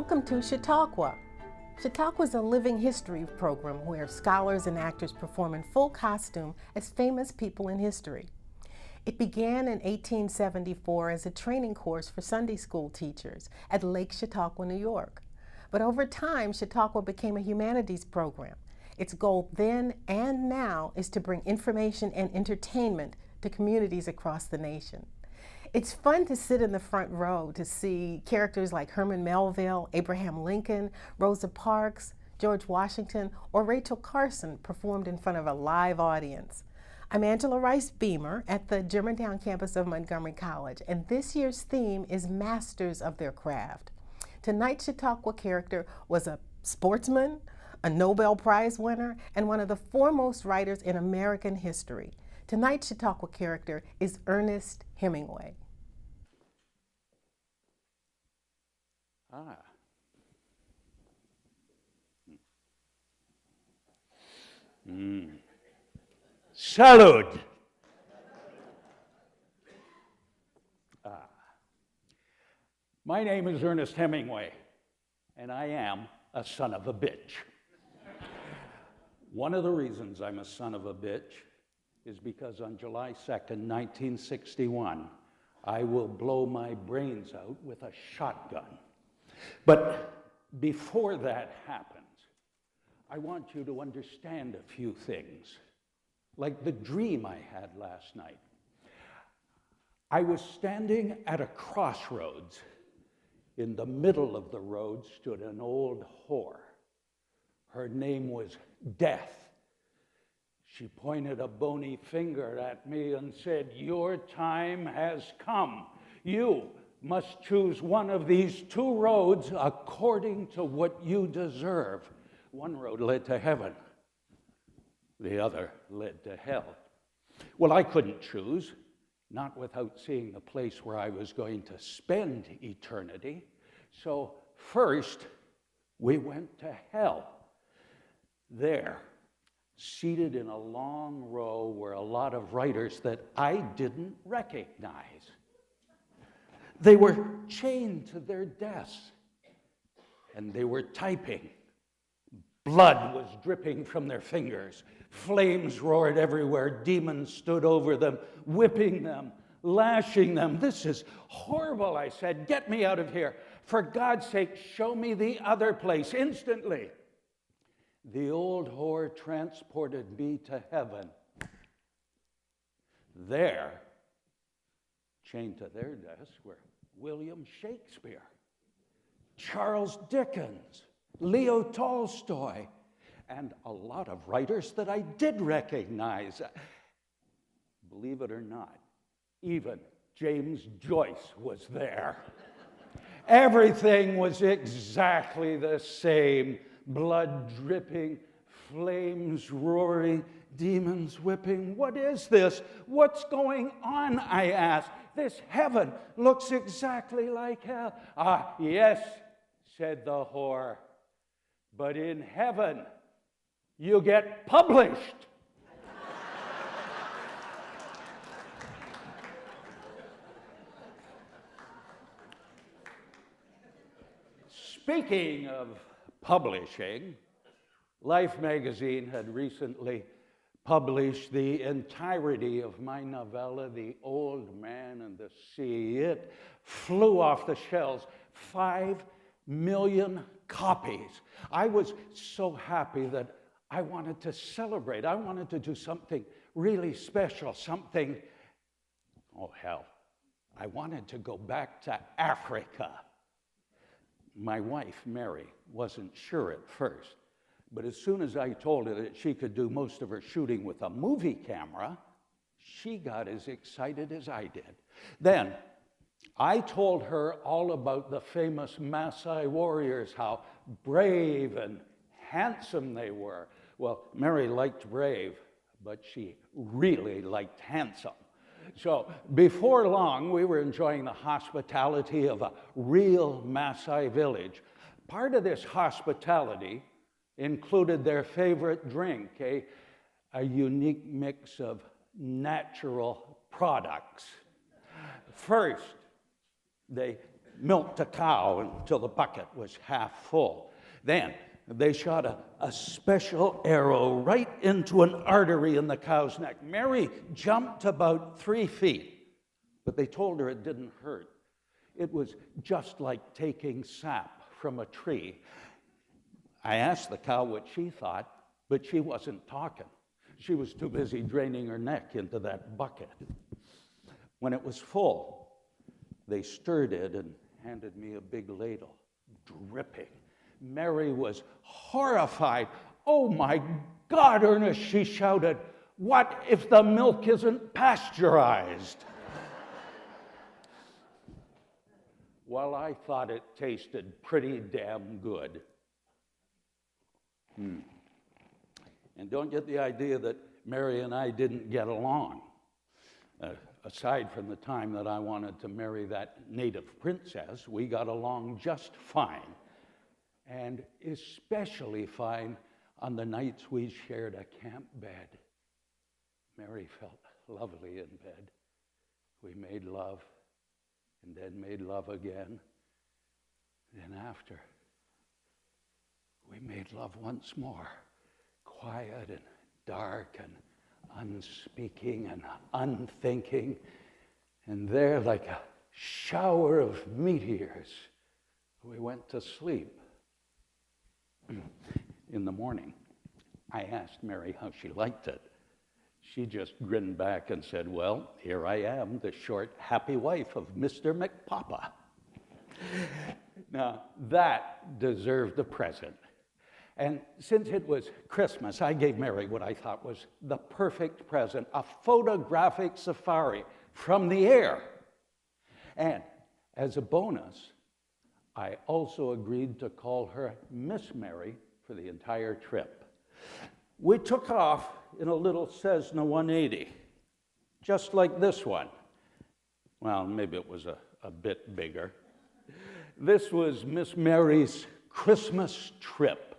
Welcome to Chautauqua. Chautauqua is a living history program where scholars and actors perform in full costume as famous people in history. It began in 1874 as a training course for Sunday school teachers at Lake Chautauqua, New York. But over time, Chautauqua became a humanities program. Its goal then and now is to bring information and entertainment to communities across the nation. It's fun to sit in the front row to see characters like Herman Melville, Abraham Lincoln, Rosa Parks, George Washington, or Rachel Carson performed in front of a live audience. I'm Angela Rice Beamer at the Germantown campus of Montgomery College, and this year's theme is Masters of Their Craft. Tonight's Chautauqua character was a sportsman, a Nobel Prize winner, and one of the foremost writers in American history. Tonight's Chautauqua character is Ernest Hemingway. Salud. My name is Ernest Hemingway, and I am a son of a bitch. One of the reasons I'm a son of a bitch is because on July 2nd, 1961, I will blow my brains out with a shotgun. But before that happens, I want you to understand a few things, like the dream I had last night. I was standing at a crossroads. In the middle of the road stood an old whore. Her name was Death. She pointed a bony finger at me and said, "Your time has come. You must choose one of these two roads according to what you deserve." One road led to heaven. The other led to hell. Well, I couldn't choose, not without seeing the place where I was going to spend eternity. So first, we went to hell. There, seated in a long row, were a lot of writers that I didn't recognize. They were chained to their desks, and they were typing. Blood was dripping from their fingers. Flames roared everywhere. Demons stood over them, whipping them, lashing them. "This is horrible," I said. "Get me out of here. For God's sake, show me the other place instantly." The old whore transported me to heaven. There, chained to their desks, were William Shakespeare, Charles Dickens, Leo Tolstoy, and a lot of writers that I did recognize. Believe it or not, even James Joyce was there. Everything was exactly the same. Blood dripping, flames roaring, demons whipping. "What is this? What's going on?" I asked. "This heaven looks exactly like hell." "Ah, yes," said the whore, "but in heaven, you get published." Speaking of publishing, Life magazine had recently published the entirety of my novella, The Old Man and the Sea. It flew off the shelves, 5 million copies. I was so happy that I wanted to celebrate. I wanted to do something really special, something, oh hell, I wanted to go back to Africa. My wife, Mary, wasn't sure at first, but as soon as I told her that she could do most of her shooting with a movie camera, she got as excited as I did. Then I told her all about the famous Maasai warriors, how brave and handsome they were. Well, Mary liked brave, but she really liked handsome. So before long, we were enjoying the hospitality of a real Maasai village. Part of this hospitality included their favorite drink, a unique mix of natural products. First, They milked a cow until the bucket was half full. Then they shot a special arrow right into an artery in the cow's neck. Mary jumped about 3 feet, but they told her it didn't hurt. It was just like taking sap from a tree. I asked the cow what she thought, but she wasn't talking. She was too busy draining her neck into that bucket. When it was full, they stirred it and handed me a big ladle, dripping. Mary was horrified. "Oh my God, Ernest," she shouted. "What if the milk isn't pasteurized?" Well, I thought it tasted pretty damn good. And don't get the idea that Mary and I didn't get along. Aside from the time that I wanted to marry that native princess, we got along just fine. And especially fine on the nights we shared a camp bed. Mary felt lovely in bed. We made love, and then made love again. Then after, we made love once more, quiet and dark and unspeaking and unthinking. And there, like a shower of meteors, we went to sleep. In the morning, I asked Mary how she liked it. She just grinned back and said, "Well, here I am, the short, happy wife of Mr. McPapa." Now, that deserved a present. And since it was Christmas, I gave Mary what I thought was the perfect present, a photographic safari from the air. And as a bonus, I also agreed to call her Miss Mary for the entire trip. We took off in a little Cessna 180, just like this one. Well, maybe it was a bit bigger. This was Miss Mary's Christmas trip.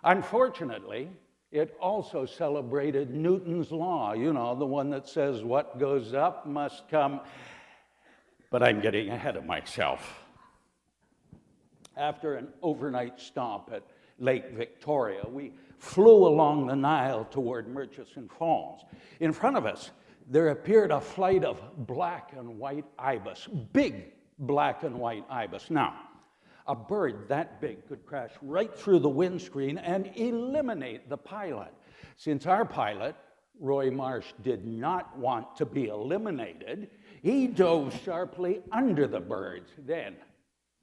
Unfortunately, it also celebrated Newton's law, you know, the one that says what goes up must come. But I'm getting ahead of myself. After an overnight stop at Lake Victoria, we flew along the Nile toward Murchison Falls. In front of us, there appeared a flight of black and white ibis, big black and white ibis. Now, a bird that big could crash right through the windscreen and eliminate the pilot. Since our pilot, Roy Marsh, did not want to be eliminated, he dove sharply under the birds. Then,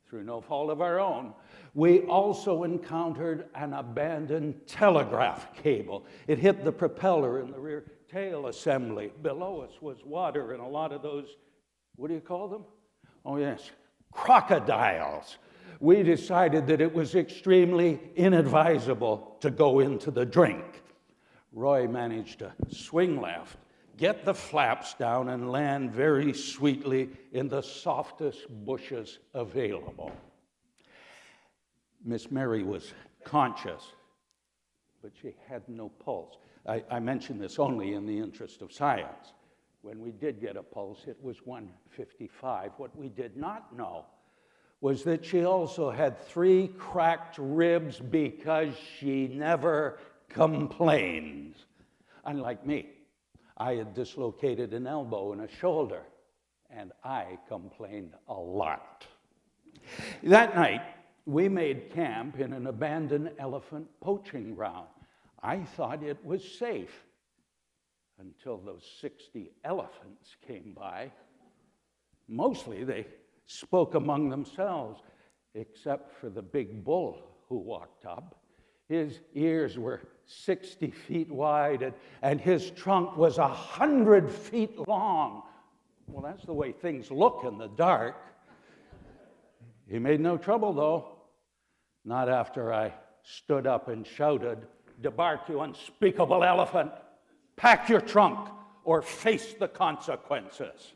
through no fault of our own, we also encountered an abandoned telegraph cable. It hit the propeller in the rear tail assembly. Below us was water and a lot of those, what do you call them? Oh yes, crocodiles. We decided that it was extremely inadvisable to go into the drink. Roy managed to swing left, get the flaps down, and land very sweetly in the softest bushes available. Miss Mary was conscious, but she had no pulse. I mention this only in the interest of science. When we did get a pulse, it was 155. What we did not know was that she also had 3 cracked ribs because she never complains. Unlike me, I had dislocated an elbow and a shoulder, and I complained a lot. That night, we made camp in an abandoned elephant poaching ground. I thought it was safe until those 60 elephants came by. Mostly they spoke among themselves, except for the big bull who walked up. His ears were 60 feet wide, and his trunk was 100 feet long. Well, that's the way things look in the dark. He made no trouble, though. Not after I stood up and shouted, "Debark, you unspeakable elephant! Pack your trunk or face the consequences."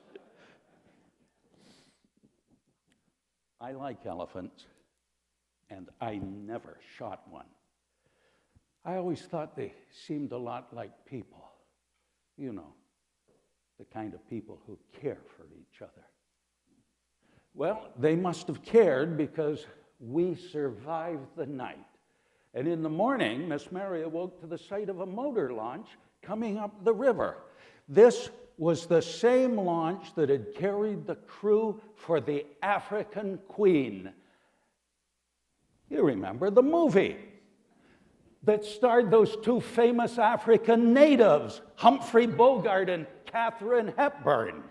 I like elephants, and I never shot one. I always thought they seemed a lot like people. You know, the kind of people who care for each other. Well, they must have cared because we survived the night. And in the morning, Miss Mary awoke to the sight of a motor launch coming up the river. This was the same launch that had carried the crew for the African Queen. You remember the movie that starred those two famous African natives, Humphrey Bogart and Katharine Hepburn.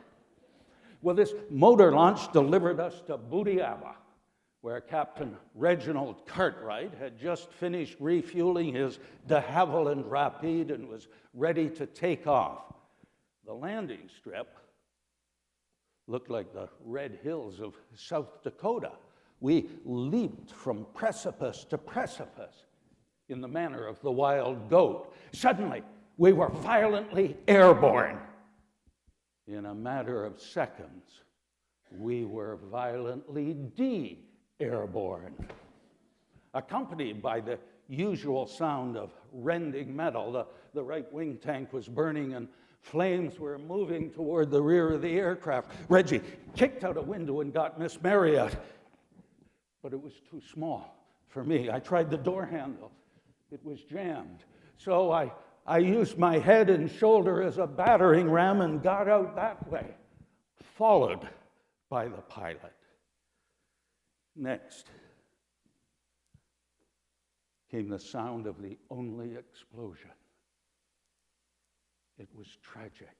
Well, this motor launch delivered us to Butiaba, where Captain Reginald Cartwright had just finished refueling his de Havilland Rapide and was ready to take off. The landing strip looked like the red hills of South Dakota. We leaped from precipice to precipice in the manner of the wild goat. Suddenly, we were violently airborne. In a matter of seconds, we were violently de-airborne. Accompanied by the usual sound of rending metal, the right wing tank was burning and flames were moving toward the rear of the aircraft. Reggie kicked out a window and got Miss Mary out, but it was too small for me. I tried the door handle. It was jammed. So I used my head and shoulder as a battering ram and got out that way, followed by the pilot. Next came the sound of the only explosion. It was tragic.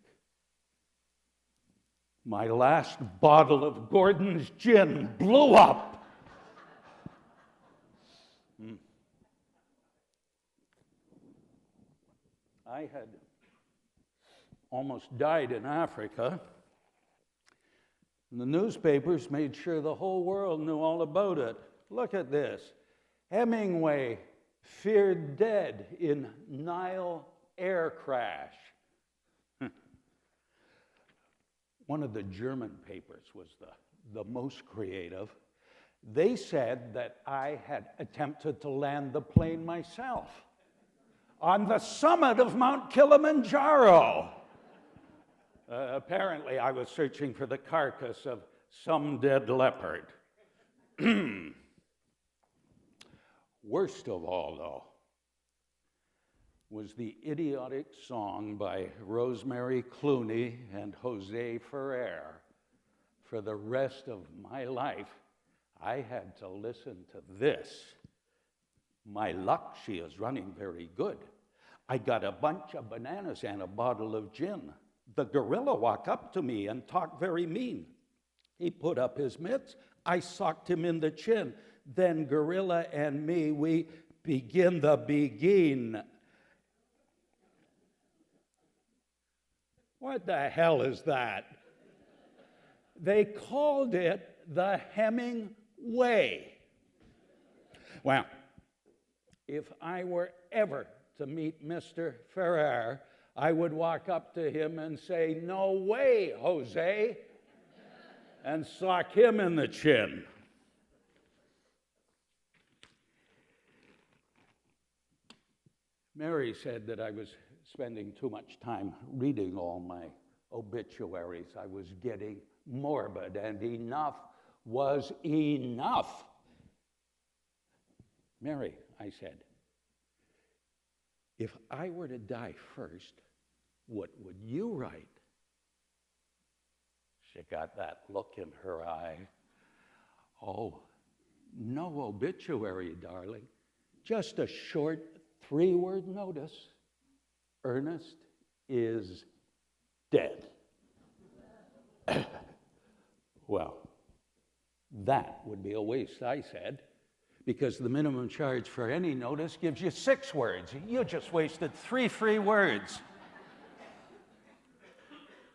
My last bottle of Gordon's gin blew up. I had almost died in Africa, and the newspapers made sure the whole world knew all about it. Look at this. Hemingway feared dead in Nile air crash. One of the German papers was the most creative. They said that I had attempted to land the plane myself on the summit of Mount Kilimanjaro. Apparently, I was searching for the carcass of some dead leopard. Worst of all, though, was the idiotic song by Rosemary Clooney and Jose Ferrer. For the rest of my life, I had to listen to this. My luck, she is running very good. I got a bunch of bananas and a bottle of gin. The gorilla walked up to me and talked very mean. He put up his mitts. I socked him in the chin. Then gorilla and me, we begin the begin. What the hell is that? They called it the Hemingway. Well, if I were ever to meet Mr. Ferrer, I would walk up to him and say, "No way, Jose," and sock him in the chin. Mary said that I was spending too much time reading all my obituaries. I was getting morbid, and enough was enough. Mary, I said, if I were to die first, what would you write? She got that look in her eye. Oh, no obituary, darling. Just a short 3-word notice. Ernest is dead. Well, that would be a waste, I said, because the minimum charge for any notice gives you 6 words. You just wasted 3 free words.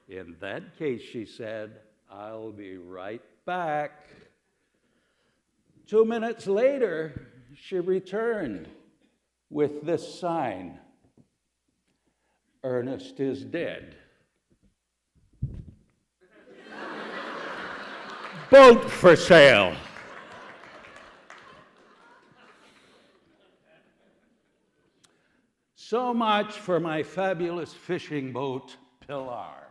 In that case, she said, I'll be right back. 2 minutes later, she returned with this sign: Ernest is dead. Boat for sale. So much for my fabulous fishing boat, Pilar.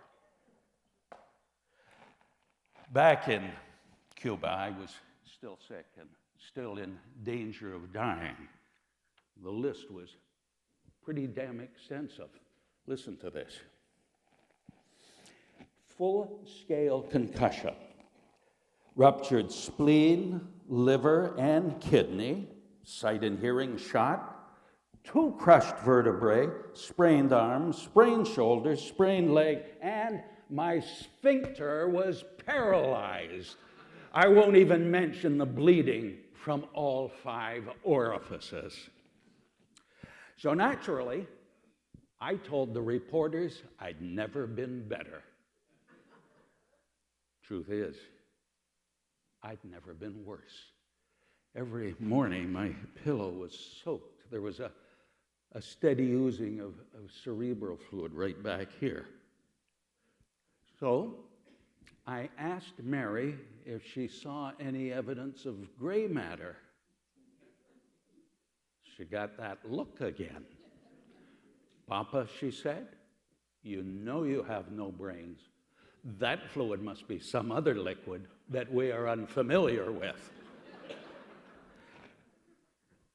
Back in Cuba, I was still sick and still in danger of dying. The list was pretty damn extensive. Listen to this. Full-scale concussion, ruptured spleen, liver, and kidney, sight and hearing shot, 2 crushed vertebrae, sprained arms, sprained shoulders, sprained leg, and my sphincter was paralyzed. I won't even mention the bleeding from all 5 orifices. So naturally, I told the reporters I'd never been better. Truth is, I'd never been worse. Every morning, my pillow was soaked. There was a steady oozing of cerebral fluid right back here. So I asked Mary if she saw any evidence of gray matter. She got that look again. Papa, she said, you know you have no brains. That fluid must be some other liquid that we are unfamiliar with.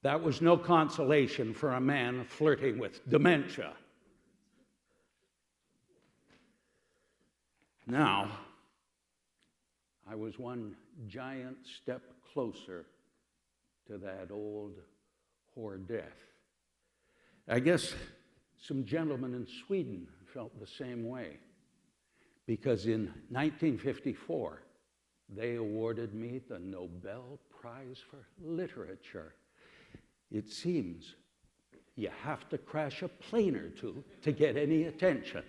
That was no consolation for a man flirting with dementia. Now, I was one giant step closer to that old whore death. I guess some gentlemen in Sweden felt the same way, because in 1954, they awarded me the Nobel Prize for Literature. It seems you have to crash a plane or two to get any attention.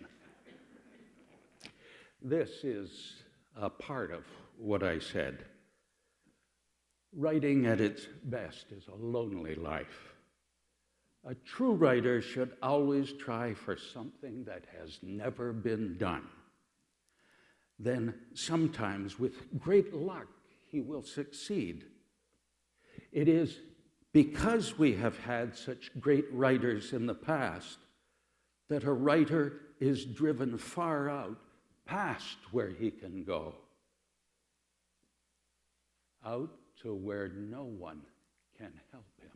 This is a part of what I said. Writing at its best is a lonely life. A true writer should always try for something that has never been done. Then sometimes, with great luck, he will succeed. It is because we have had such great writers in the past that a writer is driven far out past where he can go, out to where no one can help him.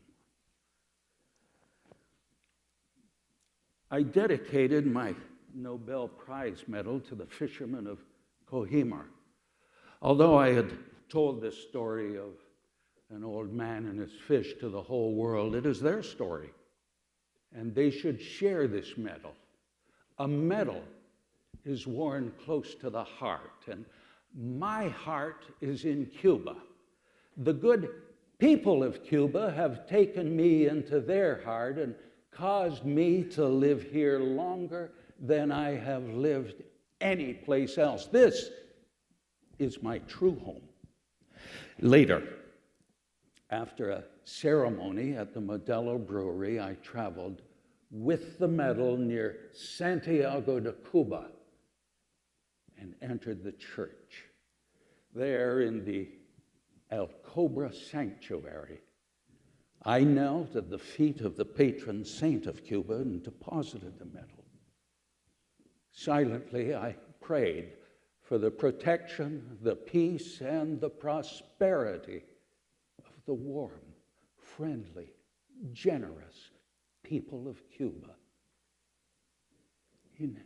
I dedicated my Nobel Prize medal to the fishermen of Kohima. Although I had told this story of an old man and his fish to the whole world, it is their story, and they should share this medal. A medal is worn close to the heart, and my heart is in Cuba. The good people of Cuba have taken me into their heart and caused me to live here longer than I have lived any place else. This is my true home. Later, after a ceremony at the Modelo Brewery, I traveled with the medal near Santiago de Cuba and entered the church. There in the El Cobra Sanctuary, I knelt at the feet of the patron saint of Cuba and deposited the medal. Silently, I prayed for the protection, the peace, and the prosperity of the warm, friendly, generous people of Cuba. In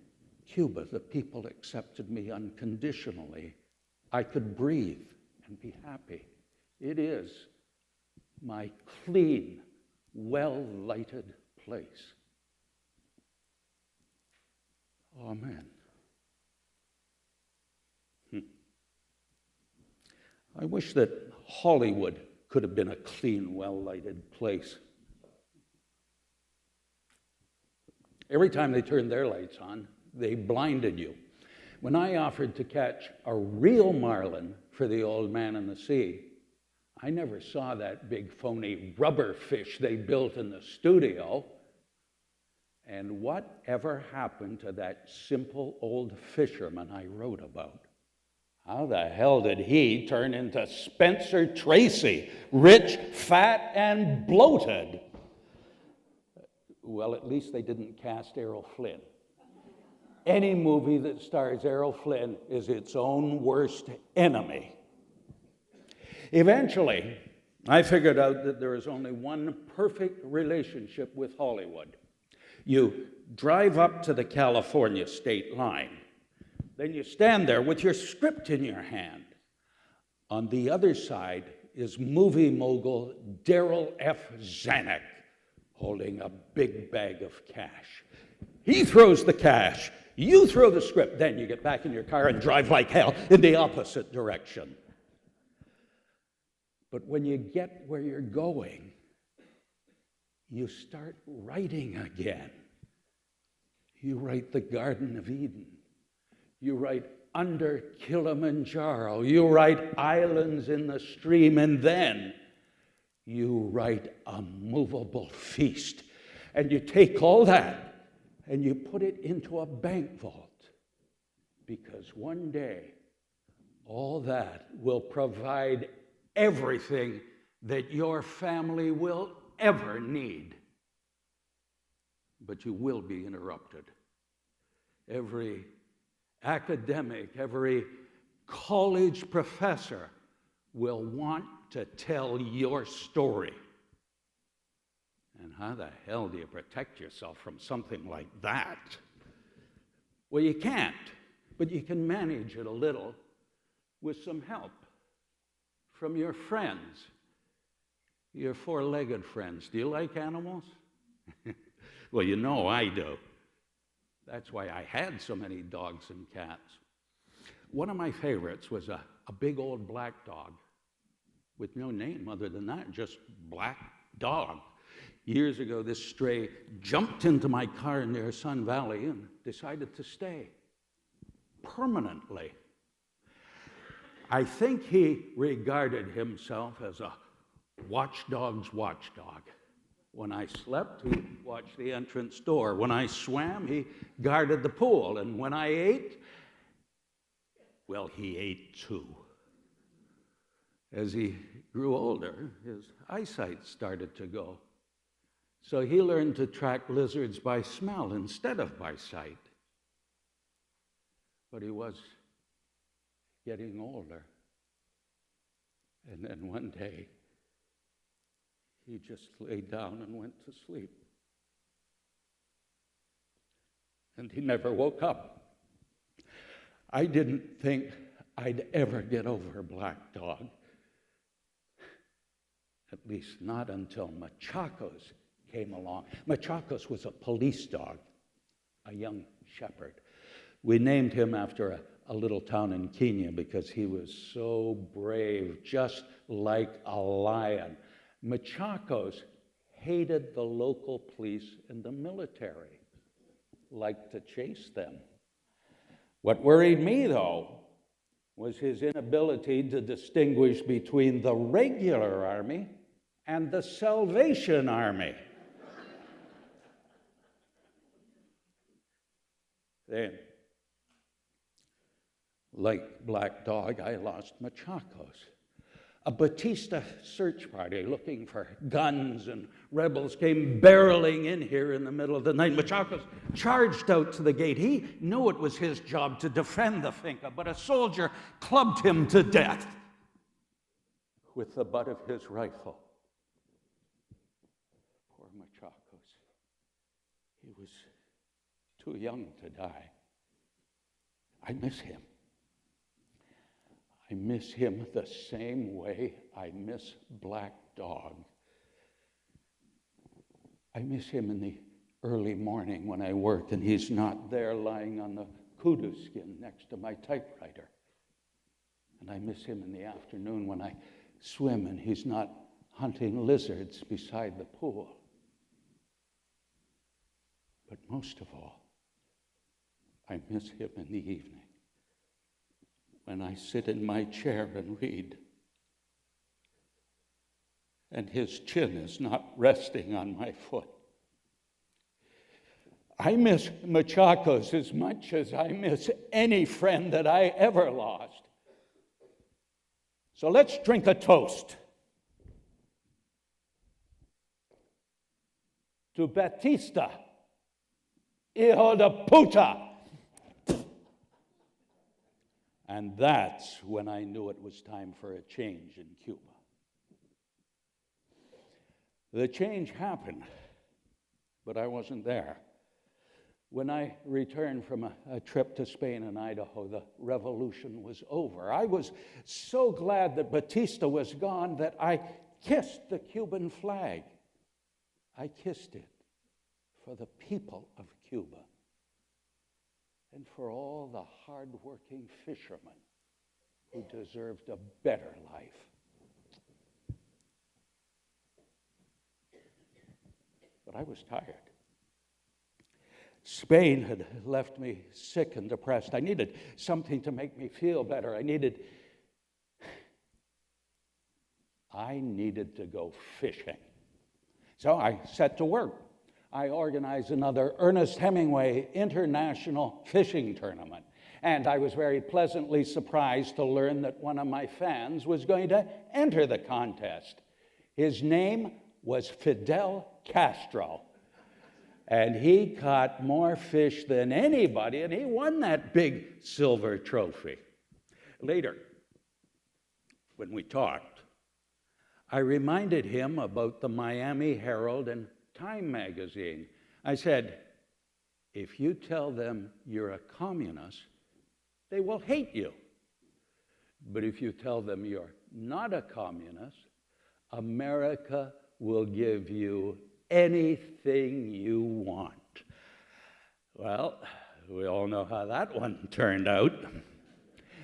Cuba, the people accepted me unconditionally. I could breathe and be happy. It is my clean, well-lighted place. Amen. I wish that Hollywood could have been a clean, well-lighted place. Every time they turned their lights on, they blinded you. When I offered to catch a real marlin for the old man in the sea, I never saw that big phony rubber fish they built in the studio. And whatever happened to that simple old fisherman I wrote about? How the hell did he turn into Spencer Tracy, rich, fat, and bloated? Well, at least they didn't cast Errol Flynn. Any movie that stars Errol Flynn is its own worst enemy. Eventually, I figured out that there is only one perfect relationship with Hollywood. You drive up to the California state line. Then you stand there with your script in your hand. On the other side is movie mogul Darryl F. Zanuck holding a big bag of cash. He throws the cash, you throw the script, then you get back in your car and drive like hell in the opposite direction. But when you get where you're going, you start writing again. You write the Garden of Eden. You write Under Kilimanjaro. You write Islands in the Stream, and then you write A Movable Feast. And you take all that and you put it into a bank vault, because one day all that will provide everything that your family will ever need. But you will be interrupted. Every academic, every college professor will want to tell your story. And how the hell do you protect yourself from something like that? Well, you can't, but you can manage it a little with some help from your friends, your four-legged friends. Do you like animals? Well, you know I do. That's why I had so many dogs and cats. One of my favorites was a big old black dog with no name other than that, just black dog. Years ago, this stray jumped into my car near Sun Valley and decided to stay permanently. I think he regarded himself as a watchdog's watchdog. When I slept, he watched the entrance door. When I swam, he guarded the pool. And when I ate, well, he ate too. As he grew older, his eyesight started to go. So he learned to track lizards by smell instead of by sight. But he was getting older. And then one day, he just lay down and went to sleep. And he never woke up. I didn't think I'd ever get over Black Dog. At least not until Machacos came along. Machacos was a police dog, a young shepherd. We named him after a little town in Kenya because he was so brave, just like a lion. Machacos hated the local police and the military, liked to chase them. What worried me, though, was his inability to distinguish between the regular army and the Salvation Army. Then, like Black Dog, I lost Machacos. A Batista search party looking for guns and rebels came barreling in here in the middle of the night. Machacos charged out to the gate. He knew it was his job to defend the finca, but a soldier clubbed him to death with the butt of his rifle. Poor Machacos. He was too young to die. I miss him. I miss him the same way I miss Black Dog. I miss him in the early morning when I work and he's not there lying on the kudu skin next to my typewriter. And I miss him in the afternoon when I swim and he's not hunting lizards beside the pool. But most of all, I miss him in the evening, when I sit in my chair and read, and his chin is not resting on my foot. I miss Machacos as much as I miss any friend that I ever lost. So let's drink a toast to Batista, hijo de puta. And that's when I knew it was time for a change in Cuba. The change happened, but I wasn't there. When I returned from a trip to Spain and Idaho, the revolution was over. I was so glad that Batista was gone that I kissed the Cuban flag. I kissed it for the people of Cuba and for all the hard-working fishermen who deserved a better life. But I was tired. Spain had left me sick and depressed. I needed something to make me feel better. I needed to go fishing. So I set to work. I organized another Ernest Hemingway International Fishing Tournament. And I was very pleasantly surprised to learn that one of my fans was going to enter the contest. His name was Fidel Castro. And he caught more fish than anybody, and he won that big silver trophy. Later, when we talked, I reminded him about the Miami Herald and Time magazine. I said, if you tell them you're a communist, they will hate you. But if you tell them you're not a communist, America will give you anything you want. Well, we all know how that one turned out.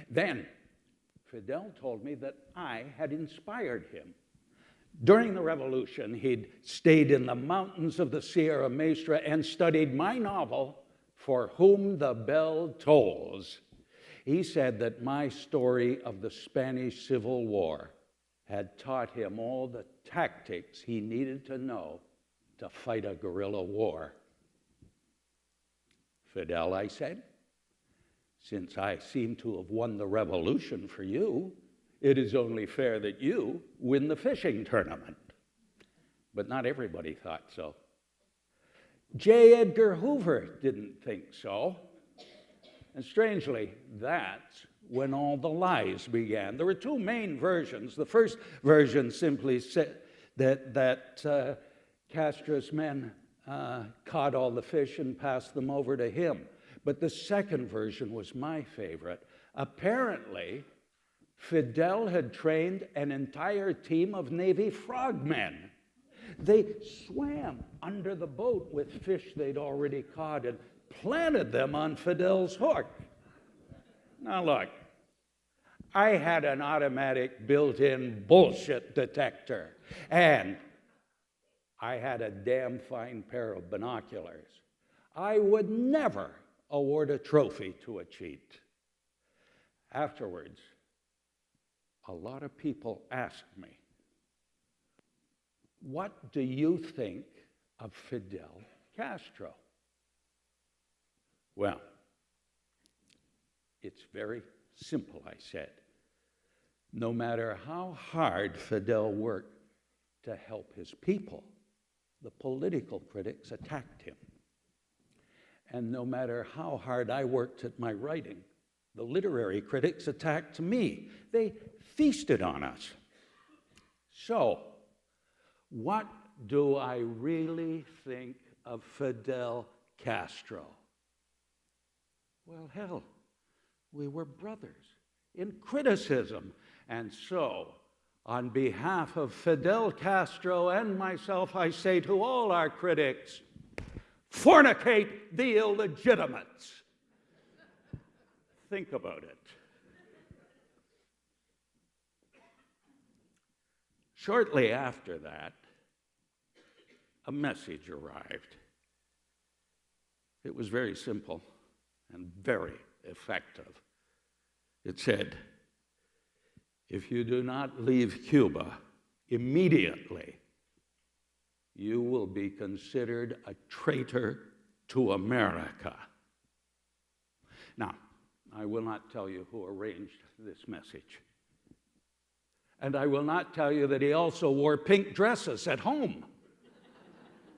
Then, Fidel told me that I had inspired him. During the revolution, he'd stayed in the mountains of the Sierra Maestra and studied my novel, For Whom the Bell Tolls. He said that my story of the Spanish Civil War had taught him all the tactics he needed to know to fight a guerrilla war. Fidel, I said, since I seem to have won the revolution for you, it is only fair that you win the fishing tournament. But not everybody thought so. J. Edgar Hoover didn't think so. And strangely, that's when all the lies began. There were two main versions. The first version simply said that Castro's men caught all the fish and passed them over to him. But the second version was my favorite. Apparently, Fidel had trained an entire team of Navy frogmen. They swam under the boat with fish they'd already caught and planted them on Fidel's hook. Now look, I had an automatic built-in bullshit detector, and I had a damn fine pair of binoculars. I would never award a trophy to a cheat. Afterwards, a lot of people asked me, what do you think of Fidel Castro? Well, it's very simple, I said. No matter how hard Fidel worked to help his people, the political critics attacked him. And no matter how hard I worked at my writing, the literary critics attacked me. They feasted on us. So, what do I really think of Fidel Castro? Well, hell, we were brothers in criticism. And so, on behalf of Fidel Castro and myself, I say to all our critics, fornicate the illegitimates. Think about it. Shortly after that, a message arrived. It was very simple and very effective. It said, if you do not leave Cuba immediately, you will be considered a traitor to America. Now, I will not tell you who arranged this message. And I will not tell you that he also wore pink dresses at home.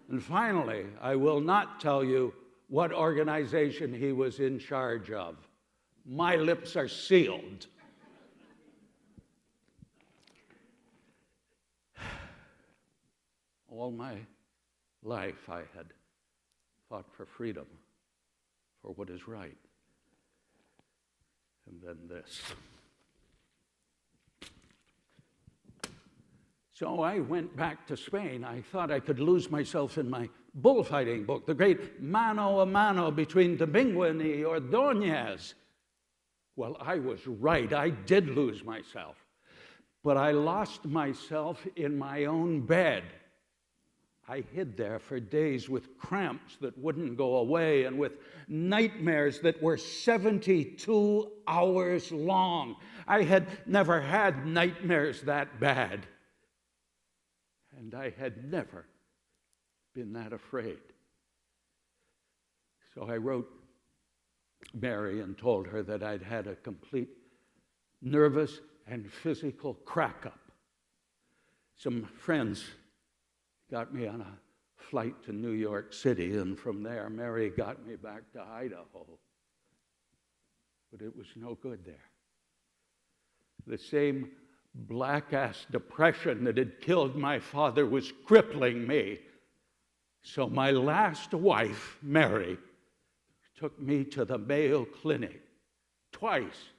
And finally, I will not tell you what organization he was in charge of. My lips are sealed. All my life I had fought for freedom, for what is right. And then this. So I went back to Spain. I thought I could lose myself in my bullfighting book, the great mano a mano between Domingo and Ordóñez. Well, I was right. I did lose myself. But I lost myself in my own bed. I hid there for days with cramps that wouldn't go away and with nightmares that were 72 hours long. I had never had nightmares that bad. And I had never been that afraid. So I wrote Mary and told her that I'd had a complete nervous and physical crack-up. Some friends got me on a flight to New York City, and from there, Mary got me back to Idaho. But it was no good there. The same black-ass depression that had killed my father was crippling me. So my last wife, Mary, took me to the Mayo Clinic twice.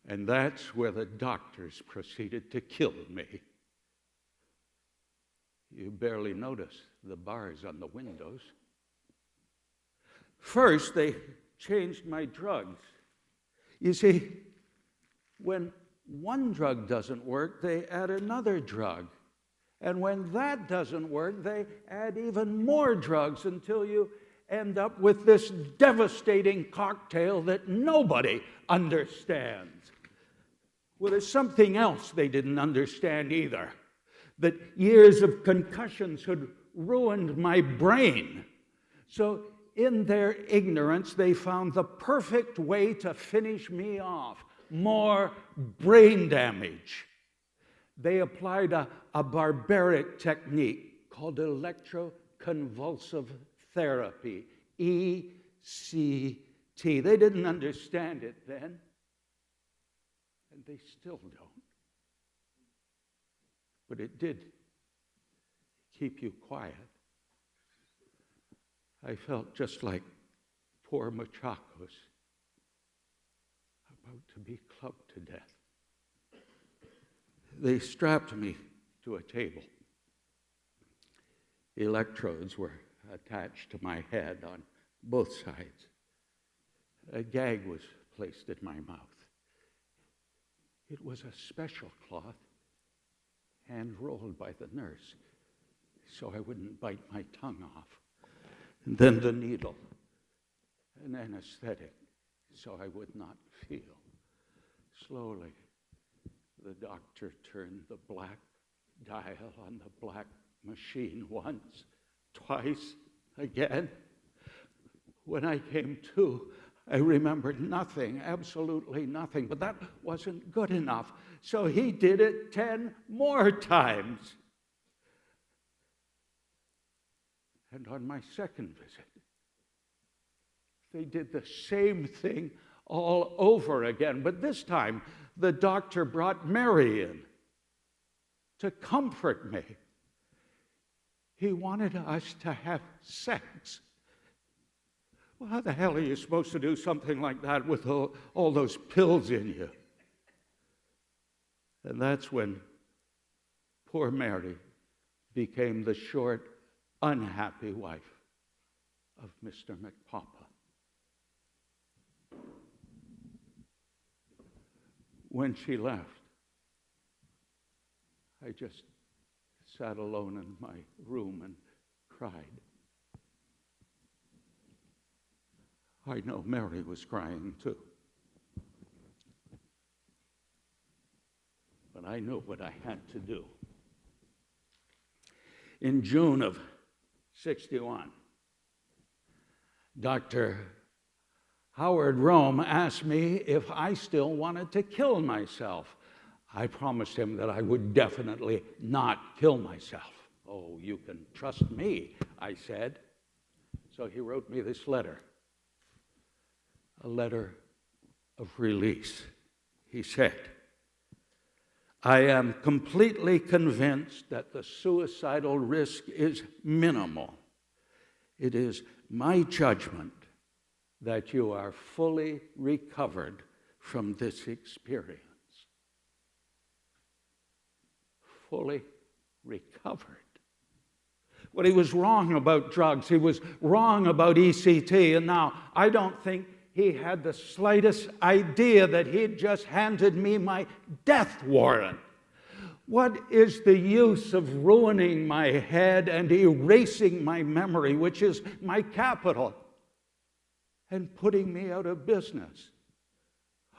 And that's where the doctors proceeded to kill me. You barely notice the bars on the windows. First, they changed my drugs. You see, when one drug doesn't work, they add another drug. And when that doesn't work, they add even more drugs until you end up with this devastating cocktail that nobody understands. Well, there's something else they didn't understand either. That years of concussions had ruined my brain. So in their ignorance, they found the perfect way to finish me off. More brain damage. They applied a barbaric technique called electroconvulsive therapy, ECT. They didn't understand it then, and they still don't. But it did keep you quiet. I felt just like poor Machacos, about to be clubbed to death. They strapped me to a table. Electrodes were attached to my head on both sides. A gag was placed in my mouth. It was a special cloth, hand-rolled by the nurse, so I wouldn't bite my tongue off. And then the needle, an anesthetic, so I would not feel. Slowly, the doctor turned the black dial on the black machine once, twice, again. When I came to, I remembered nothing, absolutely nothing, but that wasn't good enough. So he did it 10 more times. And on my second visit, they did the same thing all over again. But this time, the doctor brought Mary in to comfort me. He wanted us to have sex. Well, how the hell are you supposed to do something like that with all those pills in you? And that's when poor Mary became the short, unhappy wife of Mr. McPapa. When she left, I just sat alone in my room and cried. I know Mary was crying too. But I knew what I had to do. In June of '61, Dr. Howard Rome asked me if I still wanted to kill myself. I promised him that I would definitely not kill myself. Oh, you can trust me, I said. So he wrote me this letter. a letter of release. He said, "I am completely convinced that the suicidal risk is minimal. It is my judgment that you are fully recovered from this experience." Fully recovered. Well, he was wrong about drugs. He was wrong about ECT. And now I don't think he had the slightest idea that he'd just handed me my death warrant. What is the use of ruining my head and erasing my memory, which is my capital, and putting me out of business?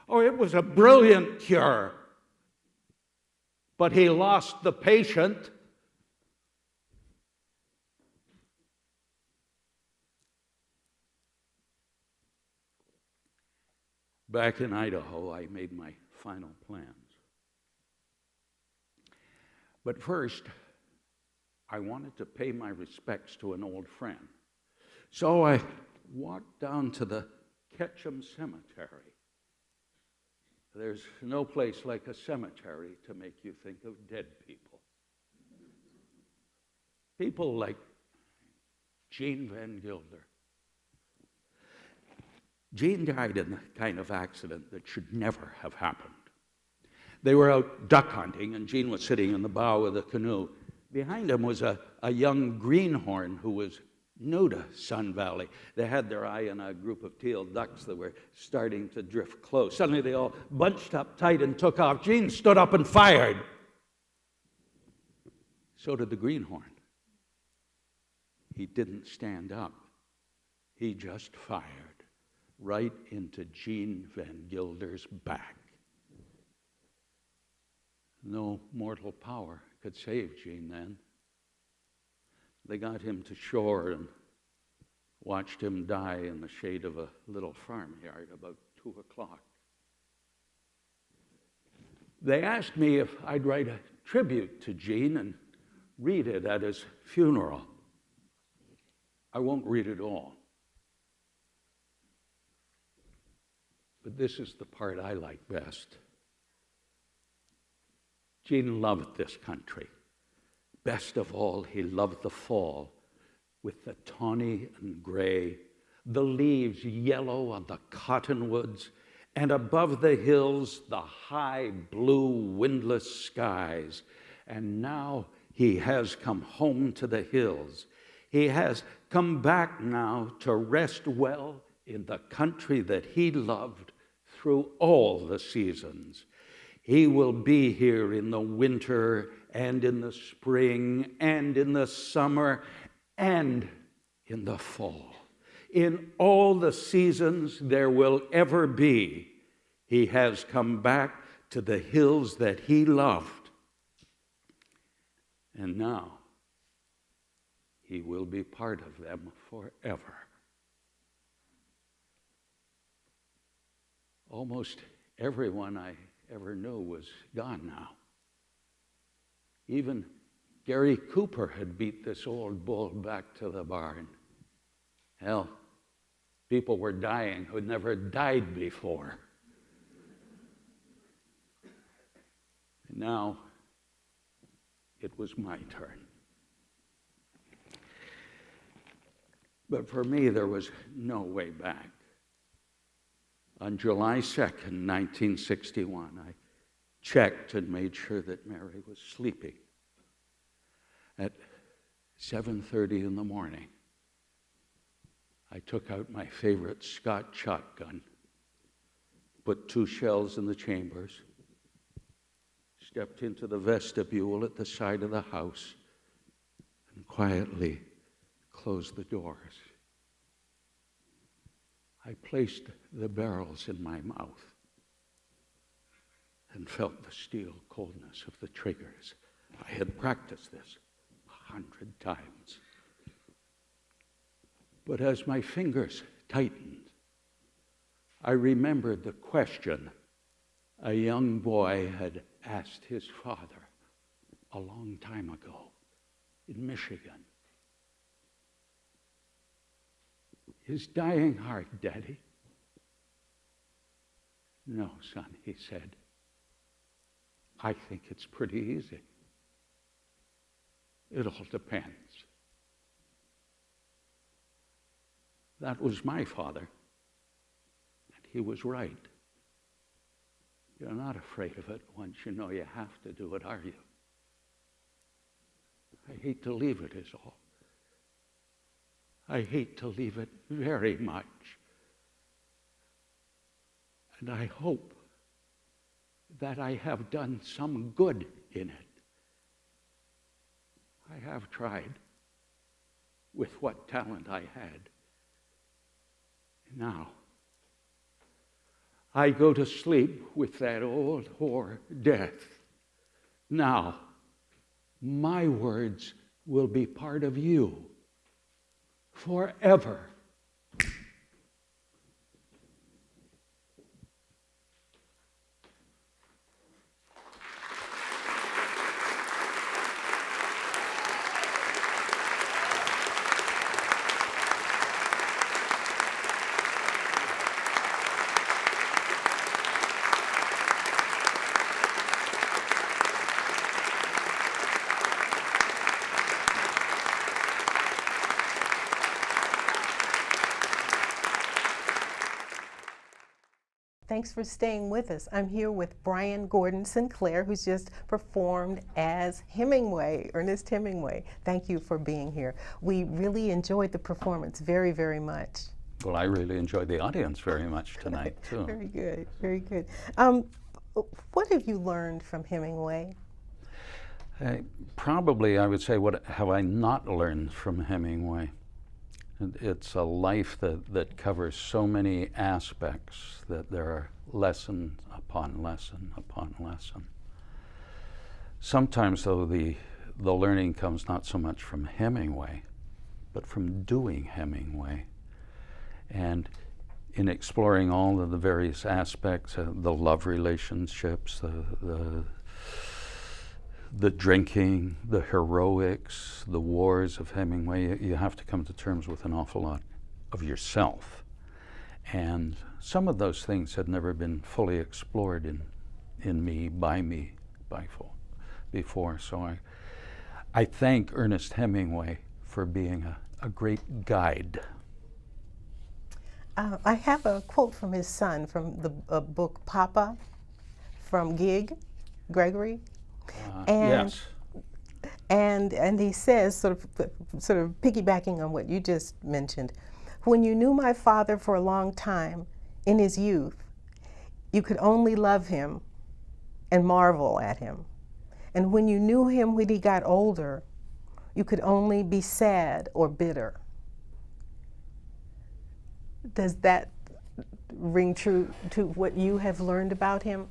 Oh, it was a brilliant cure. But he lost the patient. Back in Idaho, I made my final plans. But first, I wanted to pay my respects to an old friend. So I walked down to the Ketchum Cemetery. There's no place like a cemetery to make you think of dead people. People like Jean Van Gilder. Jean died in the kind of accident that should never have happened. They were out duck hunting, and Jean was sitting in the bow of the canoe. Behind him was a young greenhorn who was new to Sun Valley. They had their eye on a group of teal ducks that were starting to drift close. Suddenly they all bunched up tight and took off. Jean stood up and fired. So did the greenhorn. He didn't stand up. He just fired right into Jean Van Gilder's back. No mortal power could save Jean then. They got him to shore and watched him die in the shade of a little farmyard about 2 o'clock. They asked me if I'd write a tribute to Jean and read it at his funeral. I won't read it all. But this is the part I like best. Jean loved this country. Best of all, he loved the fall, with the tawny and gray, the leaves yellow on the cottonwoods, and above the hills, the high blue windless skies. And now he has come home to the hills. He has come back now to rest well in the country that he loved through all the seasons. He will be here in the winter and in the spring and in the summer and in the fall. In all the seasons there will ever be, he has come back to the hills that he loved. And now he will be part of them forever. Almost everyone I ever knew was gone now. Even Gary Cooper had beat this old bull back to the barn. Hell, people were dying who'd never died before. And now it was my turn. But for me, there was no way back. On July 2nd, 1961, I checked and made sure that Mary was sleeping. At 7:30 in the morning, I took out my favorite Scott shotgun, put 2 shells in the chambers, stepped into the vestibule at the side of the house, and quietly closed the doors. I placed the barrels in my mouth and felt the steel coldness of the triggers. I had practiced this 100 times. But as my fingers tightened, I remembered the question a young boy had asked his father a long time ago in Michigan. His dying heart, Daddy, No, son, he said. I think it's pretty easy. It all depends. That was my father, and he was right. You're not afraid of it once you know you have to do it, are you? I hate to leave it, is all. I hate to leave it very much. And I hope that I have done some good in it. I have tried with what talent I had. Now, I go to sleep with that old whore, death. Now, my words will be part of you forever. Thanks for staying with us. I'm here with Brian Gordon Sinclair, who's just performed as Hemingway, Ernest Hemingway. Thank you for being here. We really enjoyed the performance very, very much. Well, I really enjoyed the audience very much tonight, too. Very good, very good. What have you learned from Hemingway? Probably, I would say, what have I not learned from Hemingway? It's a life that covers so many aspects that there are lesson upon lesson upon lesson. Sometimes, though, the learning comes not so much from Hemingway, but from doing Hemingway. And in exploring all of the various aspects, the love relationships, the drinking, the heroics, the wars of Hemingway, you have to come to terms with an awful lot of yourself. And some of those things had never been fully explored in me before. So I thank Ernest Hemingway for being a great guide. I have a quote from his son from the book Papa, from Gregory. Yes. And he says, sort of piggybacking on what you just mentioned, when you knew my father for a long time in his youth, you could only love him and marvel at him. And when you knew him when he got older, you could only be sad or bitter. Does that ring true to what you have learned about him?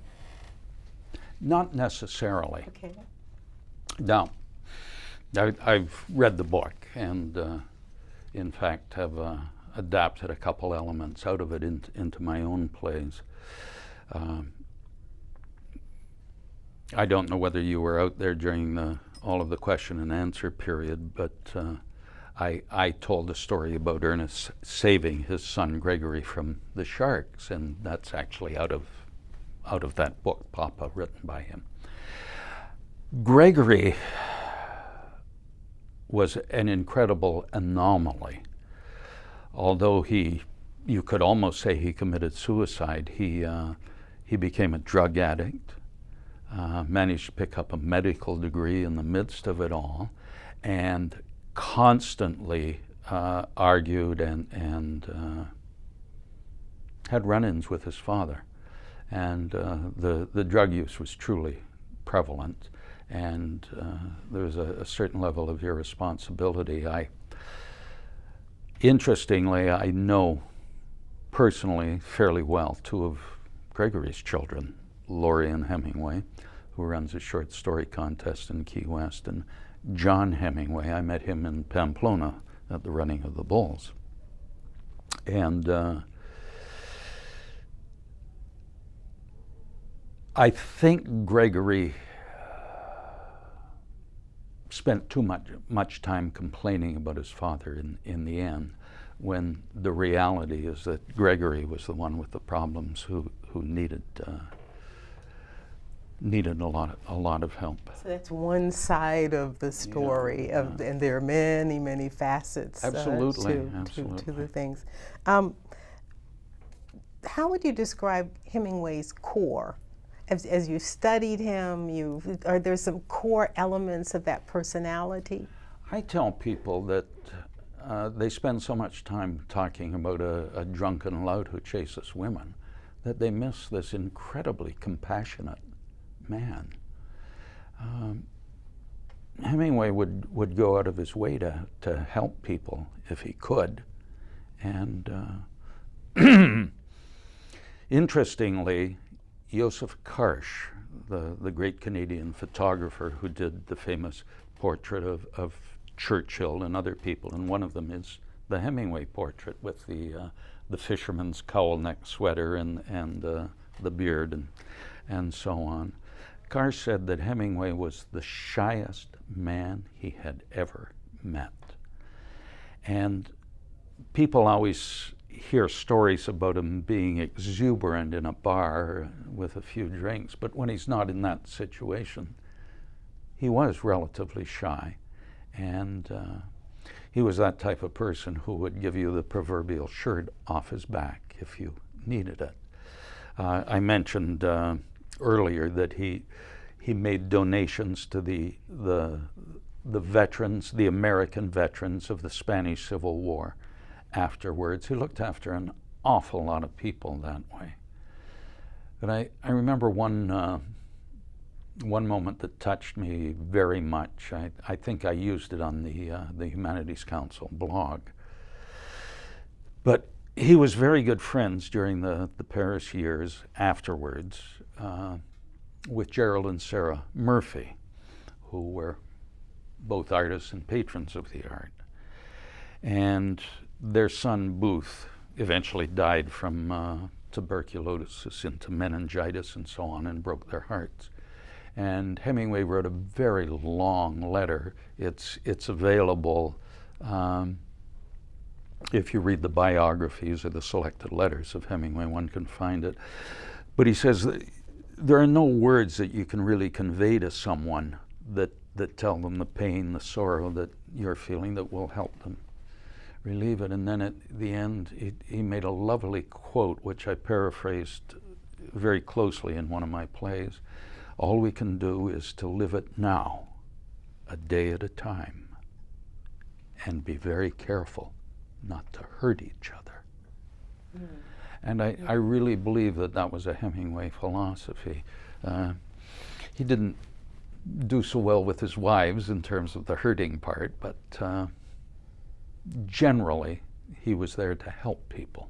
Not necessarily. Okay. Now, I've read the book and, in fact, have adapted a couple elements out of it into my own plays. I don't know whether you were out there during all of the question and answer period, but I told a story about Ernest saving his son Gregory from the sharks, and that's actually out of that book, Papa, written by him. Gregory was an incredible anomaly. Although you could almost say he committed suicide, he became a drug addict, managed to pick up a medical degree in the midst of it all, and constantly argued and had run-ins with his father. And the drug use was truly prevalent, and there was a certain level of irresponsibility. Interestingly, I know personally fairly well two of Gregory's children, Laurie and Hemingway, who runs a short story contest in Key West, and John Hemingway. I met him in Pamplona at the running of the bulls. And I think Gregory spent too much time complaining about his father in the end, when the reality is that Gregory was the one with the problems who who needed a lot of help. So that's one side of the story, and there are many, many facets Absolutely. To the things. How would you describe Hemingway's core? As you studied him, are there some core elements of that personality? I tell people that they spend so much time talking about a drunken lout who chases women that they miss this incredibly compassionate man. Hemingway would go out of his way to help people if he could. And interestingly, Joseph Karsh, the great Canadian photographer who did the famous portrait of Churchill and other people, and one of them is the Hemingway portrait with the fisherman's cowl neck sweater and the beard and so on. Karsh said that Hemingway was the shyest man he had ever met. And people always hear stories about him being exuberant in a bar with a few drinks, but when he's not in that situation, he was relatively shy. And he was that type of person who would give you the proverbial shirt off his back if you needed it. I mentioned earlier that he made donations to the veterans, the American veterans of the Spanish Civil War afterwards. He looked after an awful lot of people that way. But I remember one moment that touched me very much. I think I used it on the Humanities Council blog. But he was very good friends during the Paris years afterwards with Gerald and Sarah Murphy, who were both artists and patrons of the art. And their son Booth eventually died from tuberculosis into meningitis and so on, and broke their hearts. And Hemingway wrote a very long letter. It's available if you read the biographies or the selected letters of Hemingway, one can find it. But he says that there are no words that you can really convey to someone that tell them the pain, the sorrow that you're feeling, that will help them relieve it. And then at the end, he made a lovely quote, which I paraphrased very closely in one of my plays. All we can do is to live it now, a day at a time, and be very careful not to hurt each other. Mm. And I really believe that was a Hemingway philosophy. He didn't do so well with his wives in terms of the hurting part, but generally he was there to help people.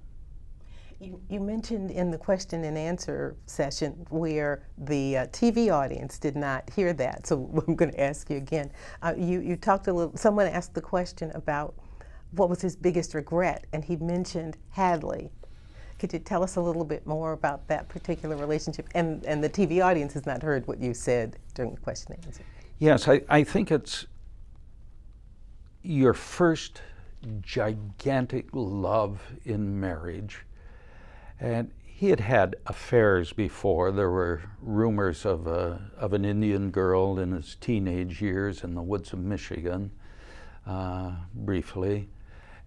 You mentioned in the question and answer session where the TV audience did not hear that, so I'm going to ask you again. You talked a little, someone asked the question about what was his biggest regret, and he mentioned Hadley. Could you tell us a little bit more about that particular relationship? And the TV audience has not heard what you said during the question and answer. Yes, I think it's your first gigantic love in marriage. And he had had affairs before. There were rumors of an Indian girl in his teenage years in the woods of Michigan, briefly.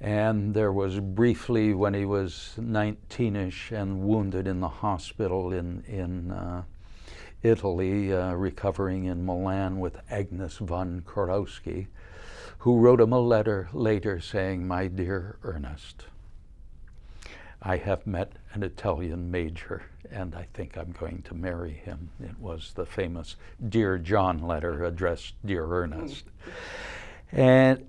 And there was briefly when he was 19-ish and wounded in the hospital in Italy, recovering in Milan with Agnes von Kurowski, who wrote him a letter later saying, "My dear Ernest, I have met an Italian major, and I think I'm going to marry him." It was the famous Dear John letter addressed Dear Ernest. And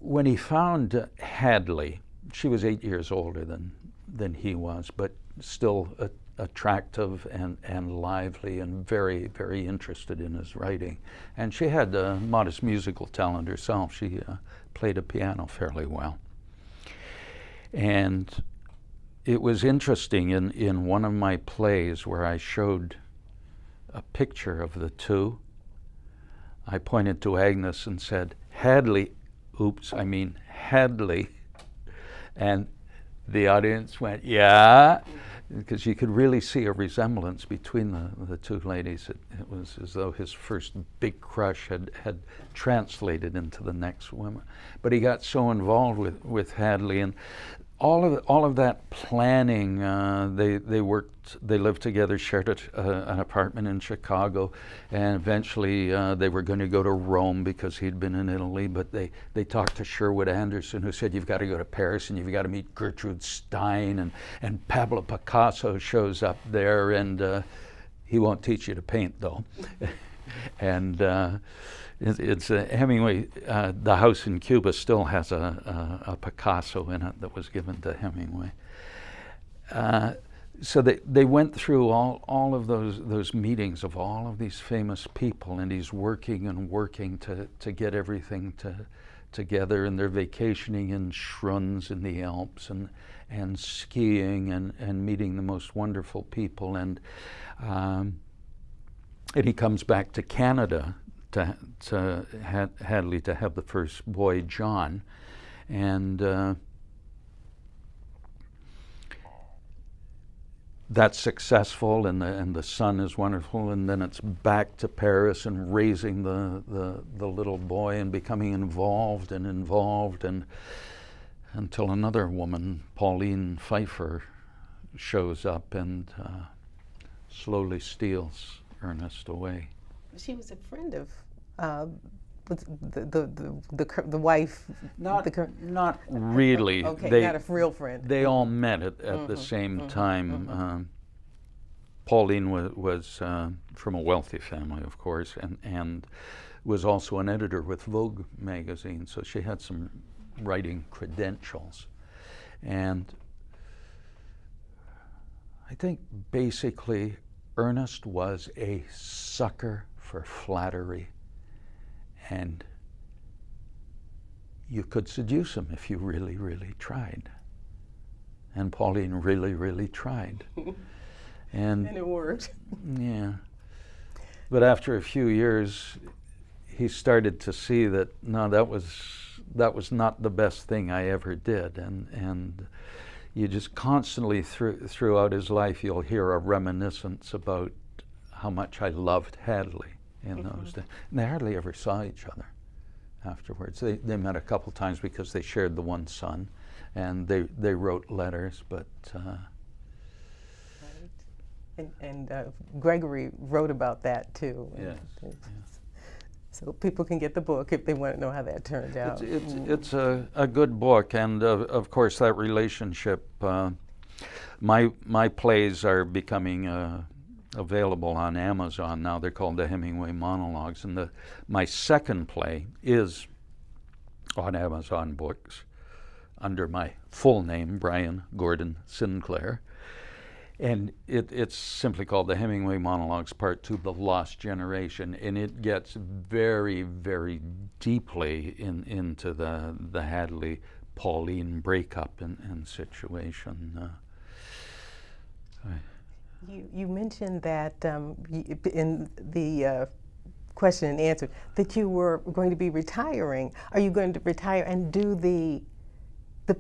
when he found Hadley, she was 8 years older than he was, but still attractive and lively and very, very interested in his writing. And she had a modest musical talent herself. She played a piano fairly well. And it was interesting in one of my plays where I showed a picture of the two. I pointed to Agnes and said, Hadley, and the audience went, yeah. because you could really see a resemblance between the two ladies. It was as though his first big crush had translated into the next woman. But he got so involved with Hadley, and all of that planning. They lived together, shared an apartment in Chicago, and eventually they were going to go to Rome because he'd been in Italy. But they talked to Sherwood Anderson, who said, "You've got to go to Paris and you've got to meet Gertrude Stein." And Pablo Picasso shows up there, and he won't teach you to paint though. And it's Hemingway. The house in Cuba still has a Picasso in it that was given to Hemingway. So they went through all of those meetings of all of these famous people, and he's working and working to get everything together, and they're vacationing in Schruns in the Alps and skiing and meeting the most wonderful people, and he comes back to Canada to Hadley to have the first boy, John, and that's successful, and the son is wonderful, and then it's back to Paris and raising the little boy and becoming involved and until another woman, Pauline Pfeiffer, shows up and slowly steals Ernest away. She was a friend of the wife. Not really. Okay, not a real friend. They all met at the same time. Pauline was from a wealthy family, of course, and was also an editor with Vogue magazine, so she had some writing credentials. And I think basically Ernest was a sucker for flattery, and you could seduce him if you really, really tried. And Pauline really, really tried. And it worked. Yeah. But after a few years, he started to see that, no, that was not the best thing I ever did. And you just constantly, throughout his life, you'll hear a reminiscence about how much I loved Hadley in those days. And they hardly ever saw each other afterwards. They met a couple times because they shared the one son, and they wrote letters, but... And Gregory wrote about that too. Yes. So people can get the book if they want to know how that turned out. It's a good book, and of course that relationship. My plays are becoming available on Amazon now. They're called the Hemingway Monologues, and my second play is on Amazon Books under my full name, Brian Gordon Sinclair. And it's simply called the Hemingway Monologues Part 2, The Lost Generation, and it gets very, very deeply into the Hadley-Pauline breakup and situation. You mentioned that in the question and answer that you were going to be retiring. Are you going to retire and do the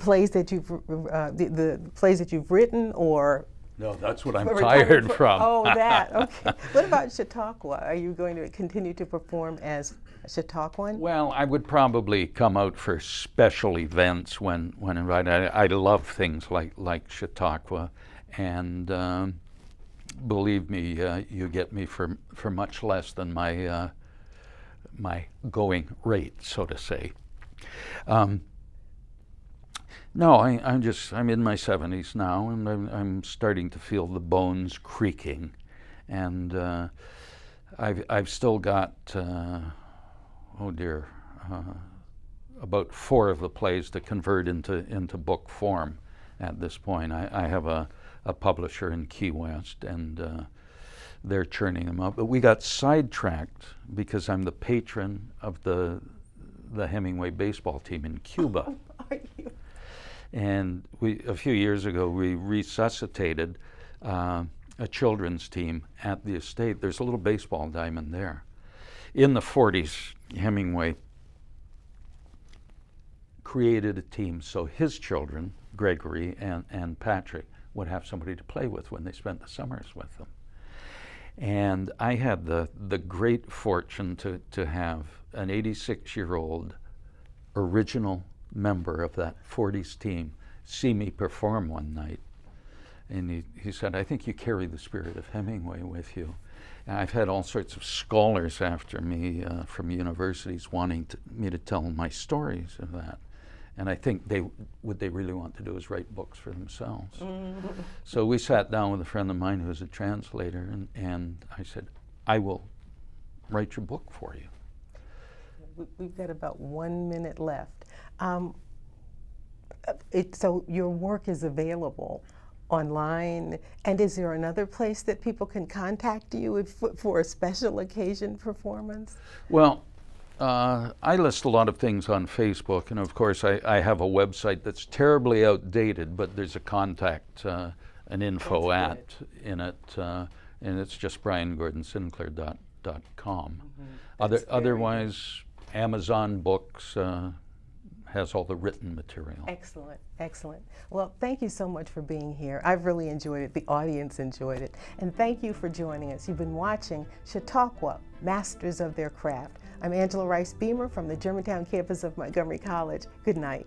plays that the plays that you've written, or? No, that's what I'm tired from. Oh, that, okay. What about Chautauqua? Are you going to continue to perform as Chautauquan? Well, I would probably come out for special events when invited. I love things like Chautauqua, and believe me, you get me for much less than my going rate, so to say. No, I'm in my 70s now, and I'm starting to feel the bones creaking, and I've still got about 4 of the plays to convert into book form at this point. I have a publisher in Key West, and they're churning them out. But we got sidetracked because I'm the patron of the Hemingway baseball team in Cuba. Are you? And a few years ago, we resuscitated a children's team at the estate. There's a little baseball diamond there. In the 40s, Hemingway created a team so his children, Gregory and Patrick, would have somebody to play with when they spent the summers with them. And I had the great fortune to have an 86-year-old original member of that 40s team see me perform one night. And he said, "I think you carry the spirit of Hemingway with you." And I've had all sorts of scholars after me from universities wanting me to tell my stories of that. And I think what they really want to do is write books for themselves. Mm-hmm. So we sat down with a friend of mine who was a translator, and I said, "I will write your book for you." We've got about 1 minute left. So your work is available online, and is there another place that people can contact you for a special occasion performance? Well, I list a lot of things on Facebook, and of course I have a website that's terribly outdated, but there's a contact, an info in it, and it's just briangordonsinclair.com. Mm-hmm. Otherwise, Amazon Books has all the written material. Excellent, excellent. Well, thank you so much for being here. I've really enjoyed it. The audience enjoyed it. And thank you for joining us. You've been watching Chautauqua, Masters of Their Craft. I'm Angela Rice Beamer from the Germantown campus of Montgomery College. Good night.